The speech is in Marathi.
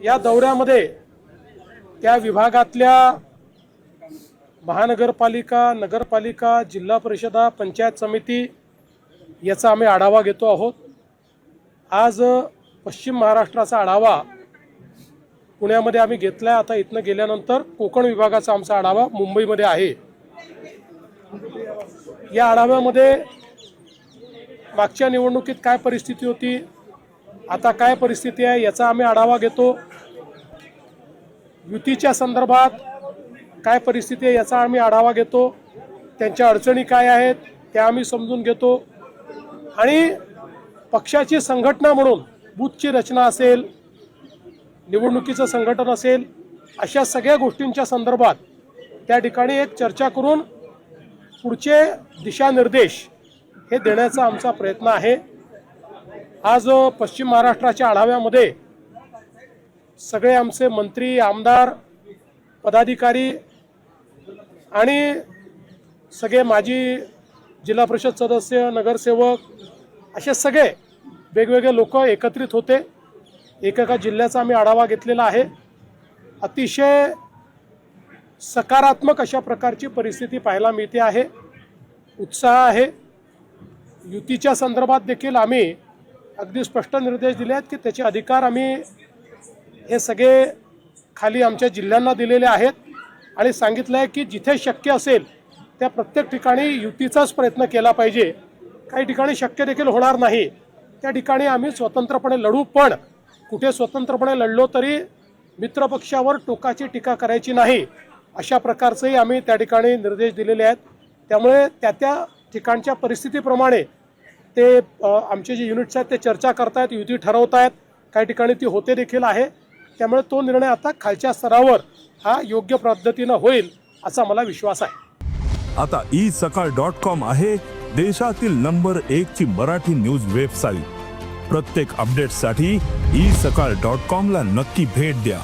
या दौऱ्यामध्ये त्या विभागातल्या महानगरपालिका, नगरपालिका, जिल्हा परिषदा, पंचायत समिती याचा आम्ही आढावा घेतो आहोत। आज पश्चिम महाराष्ट्राचा आढावा पुण्यामध्ये आम्ही घेतला। आता इथनं गेल्यानंतर कोकण विभागाचा आमचा आढावा मुंबईमध्ये आहे। या आढाव्यामध्ये मागच्या निवडणुकीत काय परिस्थिती होती, आता काय परिस्थिती आहे याचा आम्ही आढावा घेतो। युतीच्या संदर्भात काय परिस्थिती आहे याचा आम्ही आढावा घेतो। त्यांच्या अडचणी काय आहेत त्या आम्ही समजून घेतो आणि पक्षाची संघटना म्हणून बूथची रचना असेल, निवडणुकीचं संघटन असेल, अशा सगळ्या गोष्टींच्या संदर्भात त्या ठिकाणी एक चर्चा करून पुढचे दिशानिर्देश हे देण्याचा आमचा प्रयत्न आहे। आज पश्चिम महाराष्ट्राच्या आढाव्यामध्ये सगळे आमचे मंत्री, आमदार, पदाधिकारी आणि सगळे माजी जिल्हा परिषद सदस्य, नगरसेवक असे सगळे वेगवेगळे लोक एकत्रित होते। एकेका जिल्ह्याचा आम्ही आढावा घेतलेला आहे। अतिशय सकारात्मक अशा प्रकारची परिस्थिती पाहायला मिळते आहे, उत्साह आहे। युतीच्या संदर्भात देखील आम्ही अगदी स्पष्ट निर्देश दिले आहेत की त्याचे अधिकार आम्ही हे सगळे खाली आमच्या जिल्ह्यांना दिलेले आहेत आणि सांगितलं आहे की जिथे शक्य असेल त्या प्रत्येक ठिकाणी युतीचाच प्रयत्न केला पाहिजे। काही ठिकाणी शक्य देखील होणार नाही, त्या ठिकाणी आम्ही स्वतंत्रपणे लढू, पण कुठे स्वतंत्रपणे लढलो तरी मित्रपक्षावर टोकाची टीका करायची नाही, अशा प्रकारचेही आम्ही त्या ठिकाणी निर्देश दिलेले आहेत। त्यामुळे त्या ठिकाणच्या परिस्थितीप्रमाणे ते आमचे जे युनिट्स आहेत ते चर्चा करतायत, युती ठरवतायत, काही ठिकाणी ती होते देखील आहे। त्यामुळे तो निर्णय आता खालच्या स्तरावर हा योग्य पद्धतीनं होईल असा मला विश्वास आहे। आता isakal.com आहे देशातील नंबर 1 ची मराठी न्यूज वेबसाईट। प्रत्येक अपडेटसाठी isakal.com ला नक्की भेट द्या।